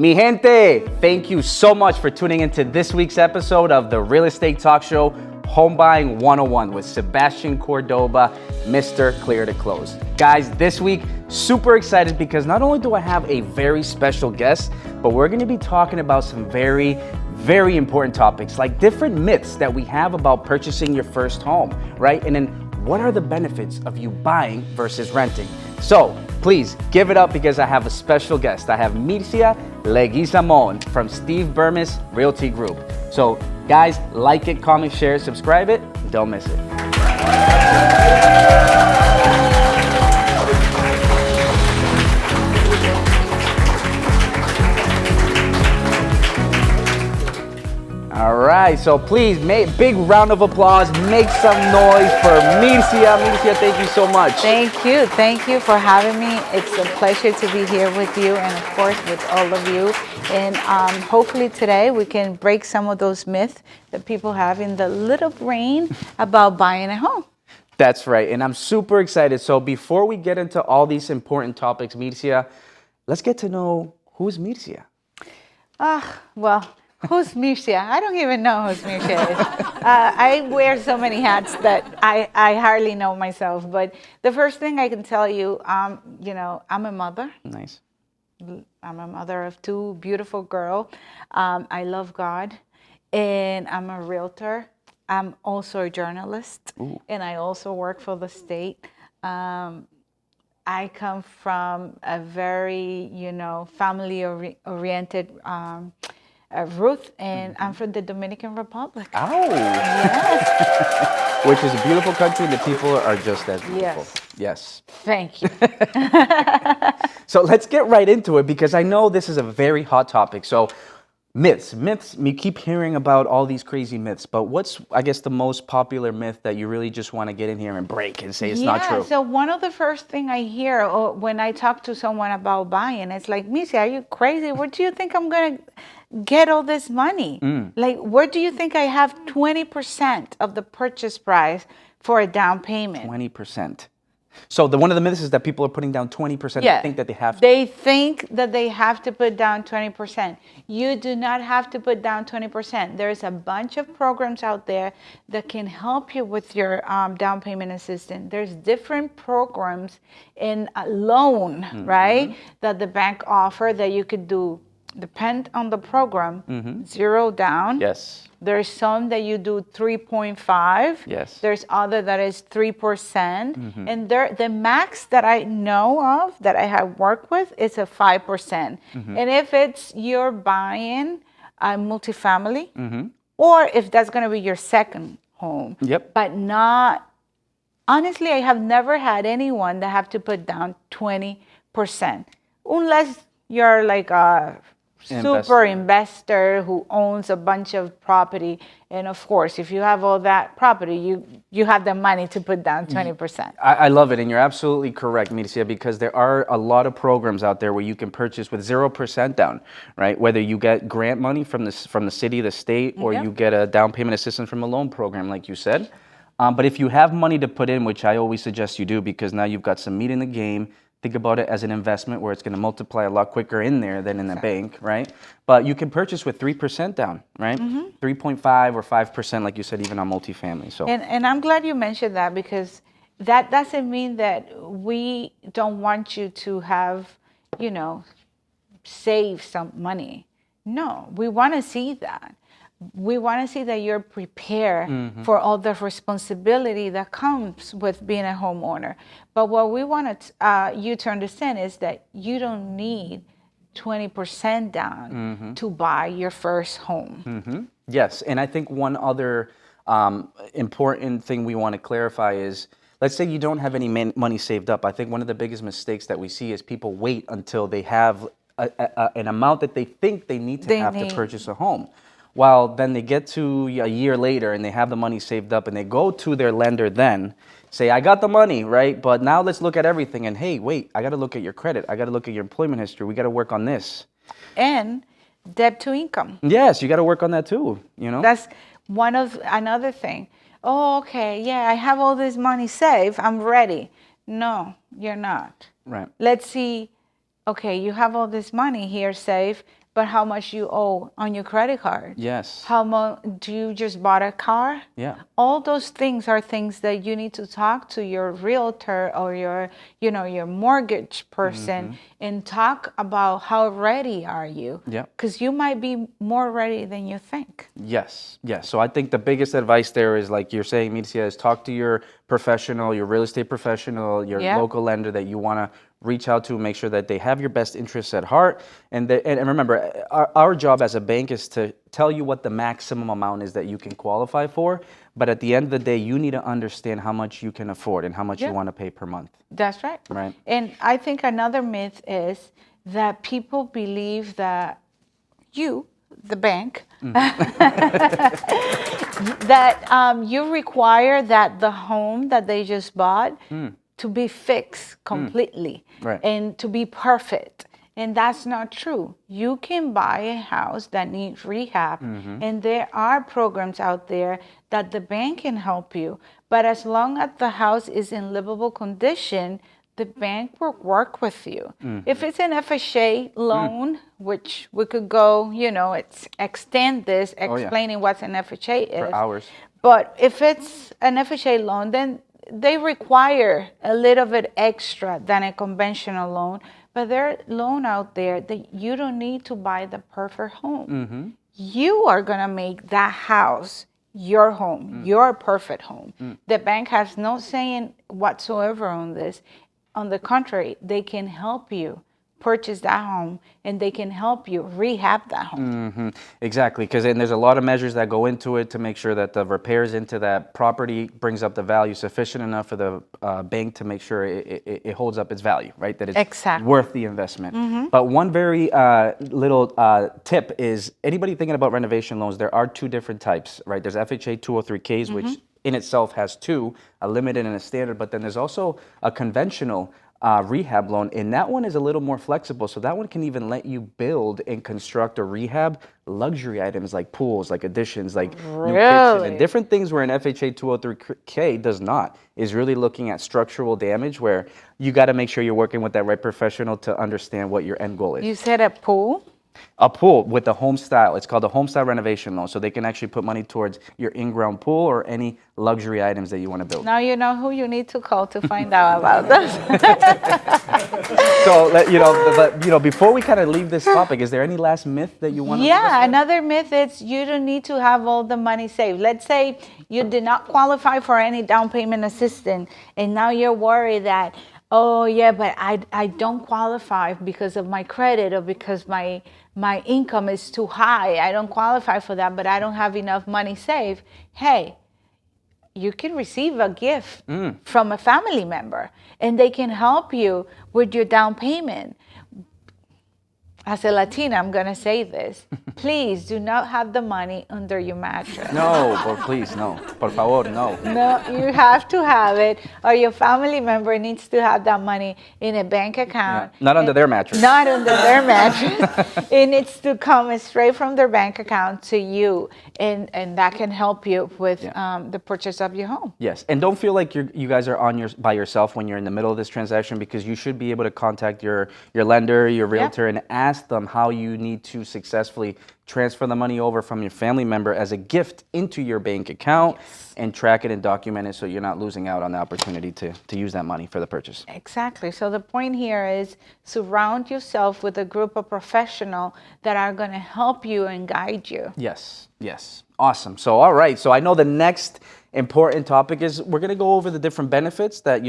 Mi gente, thank you so much for tuning into this week's episode of the Real Estate Talk Show, Homebuying 101 with Sebastian Cordoba, Mr. Clear to Close. Guys, this week, super excited because not only do I have a very special guest, but we're going to be talking about some very important topics, like different myths that we have about purchasing your first home, right? And then what are the benefits of you buying versus renting? So please give it up because I have a special guest. I have Mircia Leguizamon from Steve Bremis Realty Group. So guys, like it, comment, share, subscribe it. Don't miss it. All right, so please make big round of applause, make some noise for Mircia. Mircia, thank you so much. Thank you for having me. It's a pleasure to be here with you and of course with all of you. And hopefully today we can break some of those myths that people have in the little brain about buying a home. That's right, and I'm super excited. So before we get into all these important topics, Mircia, let's get to know who's Mircia. Who's Mircia? I don't even know who Mircia is. I wear so many hats that I hardly know myself. But the first thing I can tell you, I'm a mother. Nice. I'm a mother of two beautiful girls. I love God, and I'm a realtor. I'm also a journalist, and I also work for the state. I come from a very, family-oriented Ruth, and I'm from the Dominican Republic. Oh, yes. Which is a beautiful country, and the people are just as beautiful. Yes. Yes. Thank you. So let's get right into it because I know this is a very hot topic. So myths, we keep hearing about all these crazy myths, but what's, I guess, the most popular myth that you really just want to get in here and break and say it's not true? So one of the first thing I hear when I talk to someone about buying, it's like, Mircia, are you crazy? Where do you think I'm going to get all this money? Like, where do you think I have 20% of the purchase price for a down payment? 20%. So one of the myths is that people are putting down 20%. Yeah. They think that they have to. They think that they have to put down 20%. You do not have to put down 20%. There's a bunch of programs out there that can help you with your down payment assistance. There's different programs in a loan, right, that the bank offer that you could do. Depend on the program, 0 down. Yes. There's some that you do 3.5. Yes. There's other that is 3%. And the max that I know of that I have worked with is a 5%. And if it's you're buying a multifamily, or if that's going to be your second home, but not, honestly, I have never had anyone that have to put down 20%, unless you're like a super investor who owns a bunch of property, and of course if you have all that property, you have the money to put down 20%. I love it, and you're absolutely correct, Mircia, because there are a lot of programs out there where you can purchase with 0% down, right? Whether you get grant money from the city, the state, or you get a down payment assistance from a loan program, like you said. But if you have money to put in, which I always suggest you do, because now you've got some meat in the game. Think about it as an investment where it's going to multiply a lot quicker in there than in the bank, right? But you can purchase with 3% down, right? 3.5 or 5%, like you said, even on multifamily. So. And I'm glad you mentioned that, because that doesn't mean that we don't want you to have, save some money. No, we want to see that. We want to see that you're prepared for all the responsibility that comes with being a homeowner. But what we want you to understand is that you don't need 20% down to buy your first home. Yes, and I think one other important thing we want to clarify is, let's say you don't have any money saved up. I think one of the biggest mistakes that we see is people wait until they have an amount that they think they need to purchase a home. Well, then they get to a year later and they have the money saved up and they go to their lender then, say, I got the money, right? But now let's look at everything. And hey, wait, I got to look at your credit. I got to look at your employment history. We got to work on this. And debt to income. Yes, you got to work on that too, That's another thing. Oh, okay, yeah, I have all this money saved. I'm ready. No, you're not. Right. Let's see, okay, you have all this money here saved, but how much you owe on your credit card. Yes. How much do you just bought a car? Yeah. All those things are things that you need to talk to your realtor or your, your mortgage person and talk about how ready are you. Yeah. Because you might be more ready than you think. Yes. Yes. So I think the biggest advice there is, like you're saying, Mircia, is talk to your professional, your real estate professional, your local lender that you want to reach out to, make sure that they have your best interests at heart. And remember, our job as a bank is to tell you what the maximum amount is that you can qualify for. But at the end of the day, you need to understand how much you can afford and how much you want to pay per month. That's right. Right. And I think another myth is that people believe that you, the bank, that you require that the home that they just bought to be fixed completely and to be perfect. And that's not true. You can buy a house that needs rehab, and there are programs out there that the bank can help you. But as long as the house is in livable condition, the bank will work with you. If it's an FHA loan, which we could go, extend this, explaining what an FHA is. For hours. But if it's an FHA loan, then they require a little bit extra than a conventional loan. But there are loans out there that you don't need to buy the perfect home. You are going to make that house your home, your perfect home. The bank has no saying whatsoever on this. On the contrary, they can help you purchase that home, and they can help you rehab that home. Exactly, because there's a lot of measures that go into it to make sure that the repairs into that property brings up the value sufficient enough for the bank to make sure it holds up its value, right? That it's worth the investment. But one very little tip is, anybody thinking about renovation loans, there are two different types, right? There's FHA 203Ks, which in itself has two, a limited and a standard, but then there's also a conventional rehab loan, and that one is a little more flexible. So that one can even let you build and construct or rehab luxury items like pools, like additions, like new kitchen, and different things where an FHA 203K does not. Is really looking at structural damage, where you got to make sure you're working with that right professional to understand what your end goal is. You said a pool? A pool with the home style. It's called a home style renovation loan. So they can actually put money towards your in-ground pool or any luxury items that you want to build. Now you know who you need to call to find out about this. So, before we kind of leave this topic, is there any last myth that you want to another myth is you don't need to have all the money saved. Let's say you did not qualify for any down payment assistance, and now you're worried that, oh yeah, but I don't qualify because of my credit or because my income is too high. I don't qualify for that, but I don't have enough money saved. Hey, you can receive a gift from a family member, and they can help you with your down payment. As a Latina, I'm going to say this. Please do not have the money under your mattress. No, please, no. Por favor, no. No, you have to have it, or your family member needs to have that money in a bank account. Yeah. Not under their mattress. Not under their mattress. It needs to come straight from their bank account to you, and that can help you with the purchase of your home. Yes, and don't feel like you guys are by yourself when you're in the middle of this transaction, because you should be able to contact your lender, your realtor, and ask them how you need to successfully transfer the money over from your family member as a gift into your bank account, and track it and document it so you're not losing out on the opportunity to use that money for the purchase. Exactly. So the point here is surround yourself with a group of professionals that are going to help you and guide you. Yes. Awesome. So, all right. So I know the next important topic is we're going to go over the different benefits that,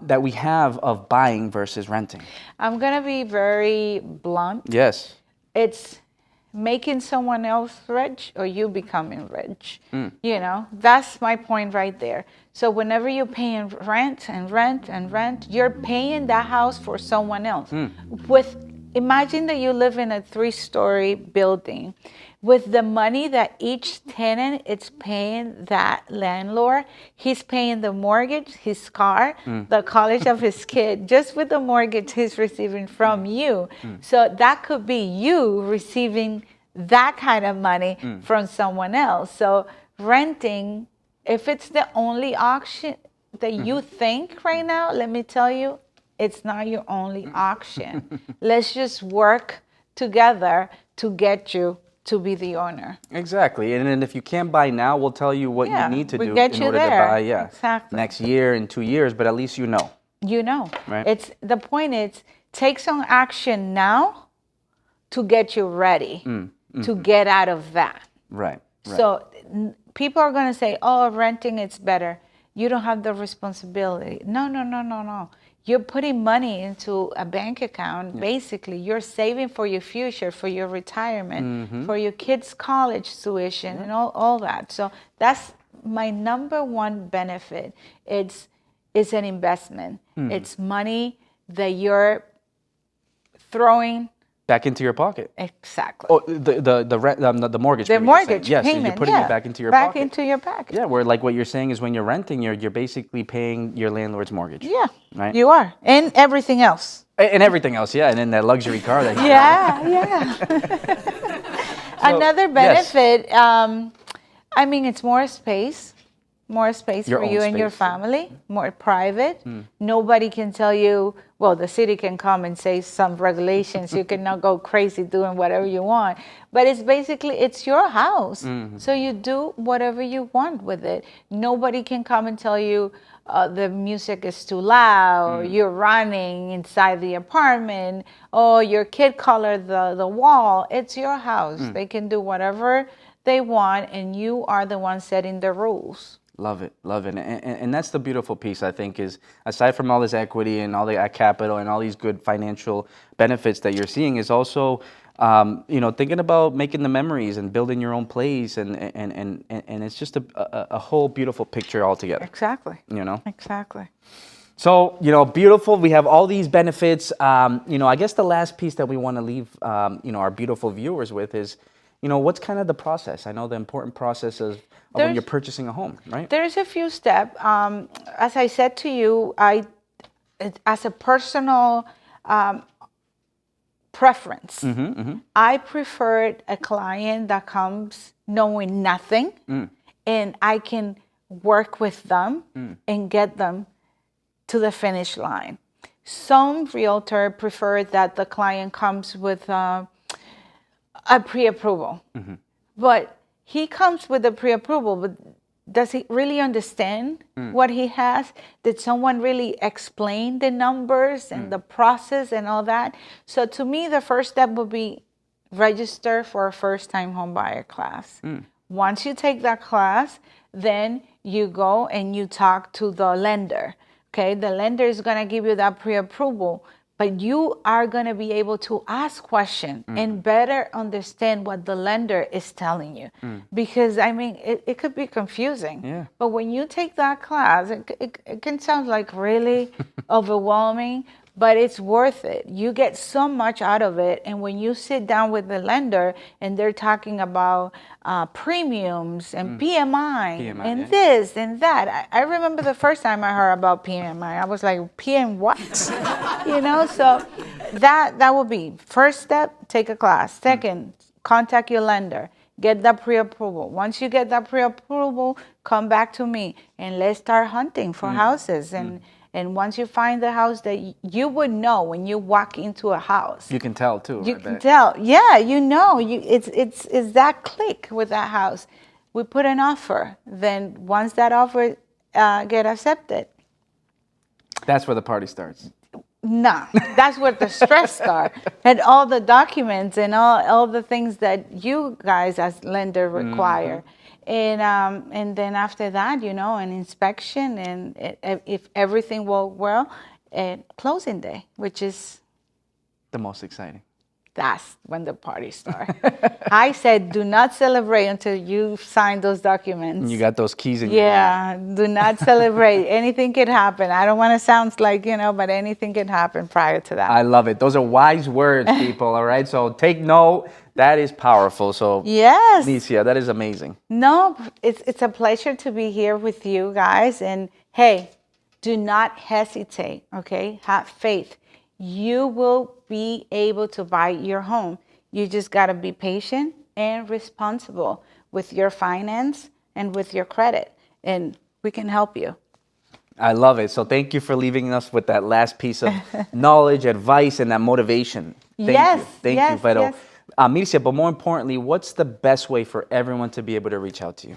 that we have of buying versus renting. I'm going to be very blunt. Yes. It's making someone else rich or you becoming rich. That's my point right there. So whenever you're paying rent, you're paying that house for someone else. Imagine that you live in a 3-story building. With the money that each tenant is paying that landlord, he's paying the mortgage, his car, the college of his kid, just with the mortgage he's receiving from you. So that could be you receiving that kind of money from someone else. So renting, if it's the only option that you think right now, let me tell you, it's not your only option. Let's just work together to get you to be the owner. Exactly. And then if you can't buy now, we'll tell you what you need to do get in you order there. to buy Exactly. next year and 2 years, but at least you know. You know. Right. It's the point is take some action now to get you ready to get out of that. Right. So people are going to say, oh, renting it's better. You don't have the responsibility. No. You're putting money into a bank account. Basically, you're saving for your future, for your retirement, for your kids' college tuition, and all that. So that's my number one benefit. It's an investment. It's money that you're throwing back into your pocket. Exactly. Oh, the mortgage. The mortgage yes, payment. You're putting it back into your pocket. Back into your pocket. Yeah, where like what you're saying is when you're renting, you're basically paying your landlord's mortgage. Yeah. Right. You are, and everything else. And everything else, yeah, and then that luxury car that. Yeah. Another benefit. Yes. I mean, it's more space Your for own you and your space. family, more private. Nobody can tell you, well, the city can come and say some regulations. You cannot go crazy doing whatever you want. But it's basically, it's your house. So you do whatever you want with it. Nobody can come and tell you the music is too loud, you're running inside the apartment, or your kid colored the wall. It's your house. They can do whatever they want, and you are the one setting the rules. Love it. And that's the beautiful piece, I think, is aside from all this equity and all the capital and all these good financial benefits that you're seeing, is also, thinking about making the memories and building your own place. And it's just a whole beautiful picture altogether. Exactly. Exactly. So, beautiful. We have all these benefits. I guess the last piece that we want to leave, our beautiful viewers with is, what's kind of the process? I know the important process of when you're purchasing a home, right? There's a few steps. As I said to you, as a personal preference, I preferred a client that comes knowing nothing, and I can work with them and get them to the finish line. Some realtor prefer that the client comes with a pre-approval, but he comes with a pre-approval, but does he really understand what he has? Did someone really explain the numbers and the process and all that? So to me, the first step would be register for a first-time homebuyer class. Once you take that class, then you go and you talk to the lender. Okay, the lender is going to give you that pre-approval, but you are going to be able to ask questions and better understand what the lender is telling you. Because, I mean, it could be confusing. Yeah. But when you take that class, it can sound like really overwhelming, but it's worth it. You get so much out of it. And when you sit down with the lender and they're talking about premiums and PMI and this and that. I remember the first time I heard about PMI, I was like, PM what? So that would be first step, take a class. Second, contact your lender. Get that pre-approval. Once you get that pre-approval, come back to me and let's start hunting for houses. And once you find the house that you would know when you walk into a house. You can tell too. You can tell. Yeah, it's that click with that house. We put an offer. Then once that offer get accepted. That's where the party starts. No, that's where the stress starts. And all the documents and all the things that you guys as lender require. And then after that, an inspection, and if everything will well, closing day, which is the most exciting. That's when the party starts. I said, do not celebrate until you sign those documents. You got those keys in your hand. Do not celebrate. Anything could happen. I don't want to sound like, but anything can happen prior to that. I love it. Those are wise words, people, all right? So take note. That is powerful. So, yes, Mircia, that is amazing. No, it's a pleasure to be here with you guys. And hey, do not hesitate, okay? Have faith. You will be able to buy your home. You just got to be patient and responsible with your finance and with your credit. And we can help you. I love it. So thank you for leaving us with that last piece of knowledge, advice, and that motivation. Thank you. Thank you, Pero. Mircia, but more importantly, what's the best way for everyone to be able to reach out to you?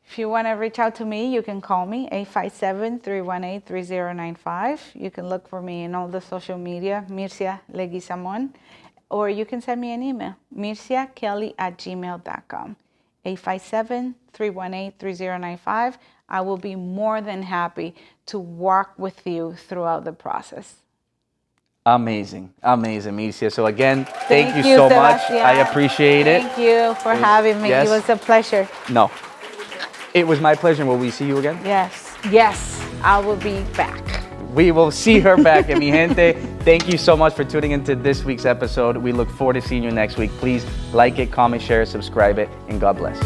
If you want to reach out to me, you can call me 857-318-3095. You can look for me in all the social media, Mircia Leguizamon, or you can send me an email, mirciakelly@gmail.com. 857-318-3095. I will be more than happy to work with you throughout the process. Amazing, Mircia. So again, thank you so Sebastian. much. I appreciate it. Thank you for having me. Yes. It was a pleasure. No, it was my pleasure. Will we see you again? Yes, I will be back. We will see her back, mi gente. Thank you so much for tuning into this week's episode. We look forward to seeing you next week. Please like it, comment, share, subscribe it, and God bless.